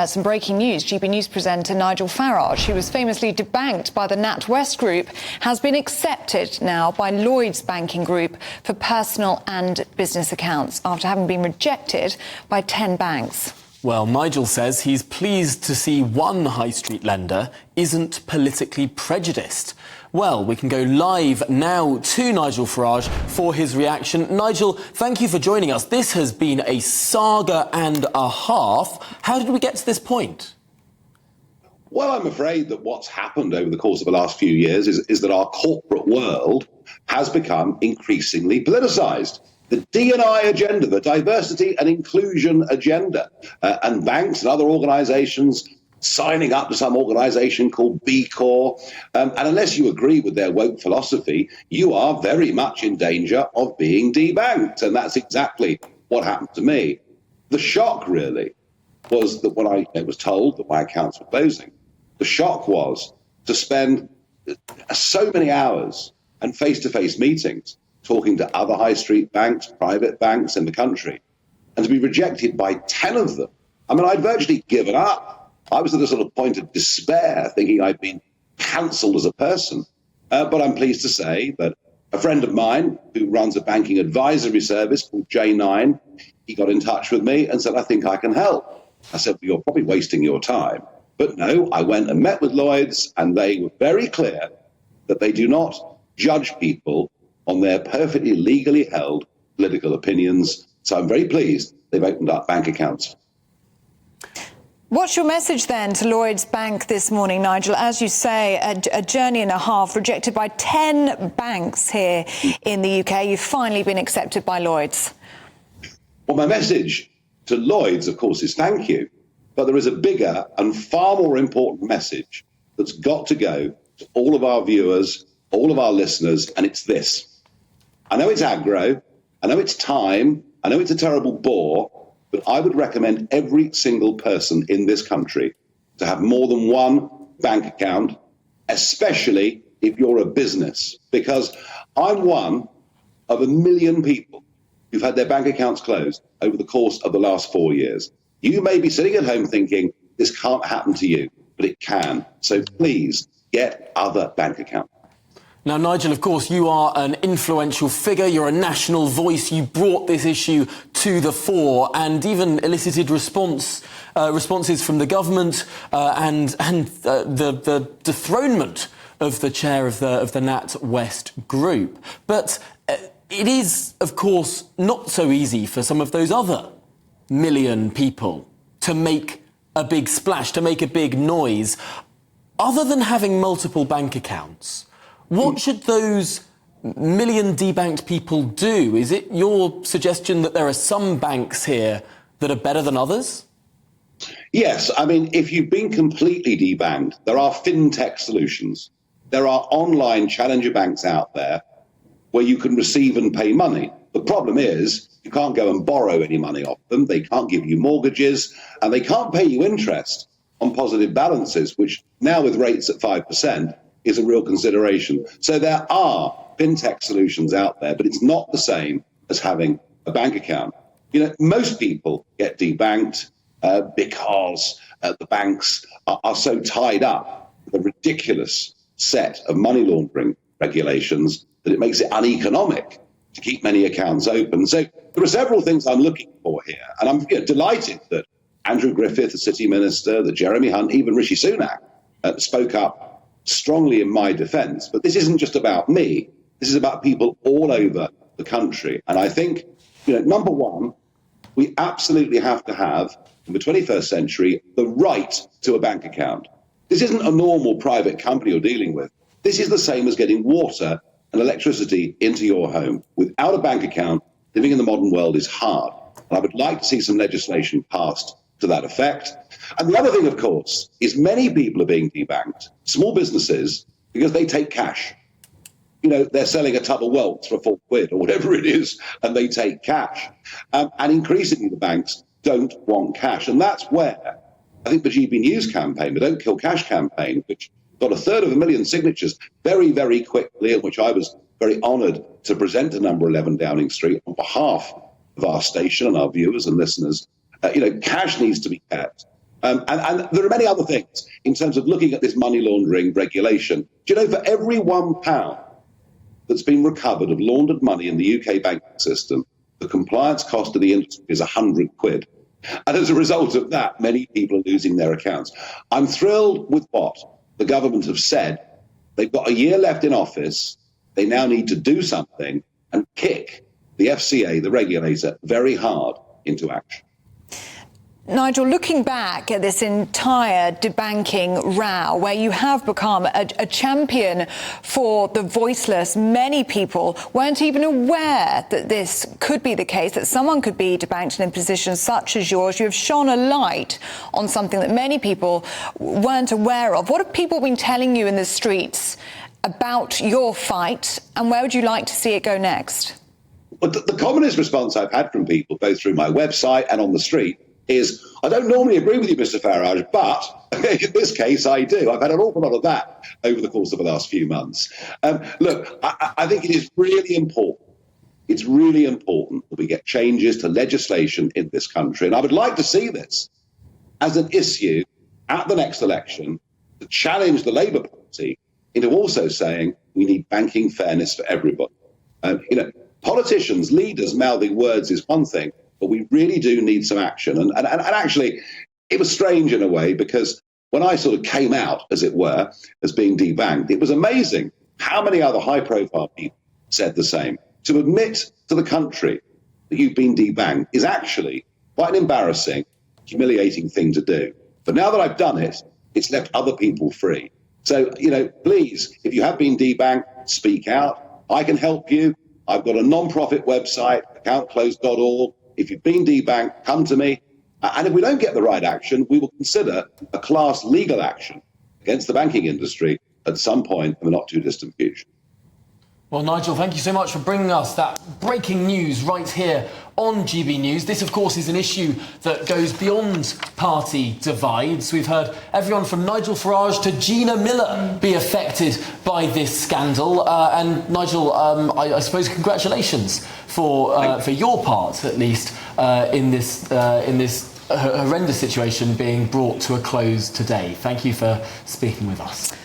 Some breaking news. GBNews presenter Nigel Farage, who was famously debanked by the NatWest Group, has been accepted now by Lloyds banking group for personal and business accounts after having been rejected by 10 banks. Well, Nigel says he's pleased to see one high street lender isn't politically prejudiced. Well, we can go live now to Nigel Farage for his reaction. Nigel, thank you for joining us. This has been a saga and a half. How did we get to this point? Well, I'm afraid that what's happened over the course of the last few years is that our corporate world has become increasingly politicised. The D&I agenda, the diversity and inclusion agenda, and banks and other organisations signing up to some organisation called B Corp. And unless you agree with their woke philosophy, you are very much in danger of being debanked. And that's exactly what happened to me. The shock, really, was that when I was told that my accounts were closing, the shock was to spend so many hours and face-to-face meetings talking to other high street banks, private banks in the country, and to be rejected by 10 of them. I mean, I'd virtually given up. I was at a sort of point of despair, thinking I'd been cancelled as a person. But I'm pleased to say that a friend of mine who runs a banking advisory service called J9, he got in touch with me and said, I think I can help. I said, well, you're probably wasting your time. But no, I went and met with Lloyds, and they were very clear that they do not judge people on their perfectly legally held political opinions. So I'm very pleased they've opened up bank accounts. What's your message then to Lloyds Bank this morning, Nigel? As you say, a journey and a half, rejected by 10 banks here in the UK. You've finally been accepted by Lloyds. Well, my message to Lloyds, of course, is thank you. But there is a bigger and far more important message that's got to go to all of our viewers, all of our listeners, and it's this. I know it's aggro, I know it's time, I know it's a terrible bore, but I would recommend every single person in this country to have more than one bank account, especially if you're a business, because I'm one of 1 million people who've had their bank accounts closed over the course of the last 4 years. You may be sitting at home thinking this can't happen to you, but it can. So please get other bank accounts. Now, Nigel, of course, you are an influential figure. You're a national voice. You brought this issue to the fore and even elicited responses from the government and the dethronement of the chair of the NatWest Group. But it is, of course, not so easy for some of those other million people to make a big splash, to make a big noise. Other than having multiple bank accounts, what should those million debanked people do? Is it your suggestion that there are some banks here that are better than others? Yes. I mean, if you've been completely debanked, there are fintech solutions. There are online challenger banks out there where you can receive and pay money. The problem is you can't go and borrow any money off them. They can't give you mortgages, and they can't pay you interest on positive balances, which now with rates at 5%, is a real consideration. So there are fintech solutions out there, but it's not the same as having a bank account. You know, most people get debanked because the banks are so tied up with a ridiculous set of money laundering regulations that it makes it uneconomic to keep many accounts open. So there are several things I'm looking for here, and I'm delighted that Andrew Griffith, the City Minister, that Jeremy Hunt, even Rishi Sunak spoke up strongly in my defence. But this isn't just about me. This is about people all over the country. And I think, number one, we absolutely have to have, in the 21st century, the right to a bank account. This isn't a normal private company you're dealing with. This is the same as getting water and electricity into your home. Without a bank account, living in the modern world is hard. And I would like to see some legislation passed to that effect. And the other thing, of course, is many people are being debanked, small businesses, because they take cash. They're selling a tub of welts for £4 or whatever it is, and they take cash. And increasingly the banks don't want cash. And that's where I think the GBNews campaign, the Don't Kill Cash campaign, which got 250,000 signatures very, very quickly, and which I was very honoured to present to number 11 Downing Street on behalf of our station and our viewers and listeners. Cash needs to be kept. And there are many other things in terms of looking at this money laundering regulation. Do you know, for every £1 that's been recovered of laundered money in the UK banking system, the compliance cost of the industry is £100. And as a result of that, many people are losing their accounts. I'm thrilled with what the government have said. They've got a year left in office. They now need to do something and kick the FCA, the regulator, very hard into action. Nigel, looking back at this entire debanking row, where you have become a champion for the voiceless, many people weren't even aware that this could be the case, that someone could be debanked in a position such as yours. You have shone a light on something that many people weren't aware of. What have people been telling you in the streets about your fight, and where would you like to see it go next? Well, the commonest response I've had from people, both through my website and on the street, is, I don't normally agree with you, Mr. Farage, but in this case, I do. I've had an awful lot of that over the course of the last few months. Look, I think it is really important. It's really important that we get changes to legislation in this country. And I would like to see this as an issue at the next election to challenge the Labour Party into also saying we need banking fairness for everybody. Politicians, leaders mouthing words is one thing, but we really do need some action. And actually, it was strange in a way, because when I sort of came out, as it were, as being debanked, it was amazing how many other high-profile people said the same. To admit to the country that you've been debanked is actually quite an embarrassing, humiliating thing to do. But now that I've done it, it's left other people free. So, please, if you have been debanked, speak out. I can help you. I've got a non-profit website, accountclosed.org. If you've been debanked, come to me. And if we don't get the right action, we will consider a class legal action against the banking industry at some point in the not too distant future. Well, Nigel, thank you so much for bringing us that breaking news right here on GB News. This, of course, is an issue that goes beyond party divides. We've heard everyone from Nigel Farage to Gina Miller be affected by this scandal. And Nigel, I suppose congratulations for your part, at least, in this horrendous situation being brought to a close today. Thank you for speaking with us.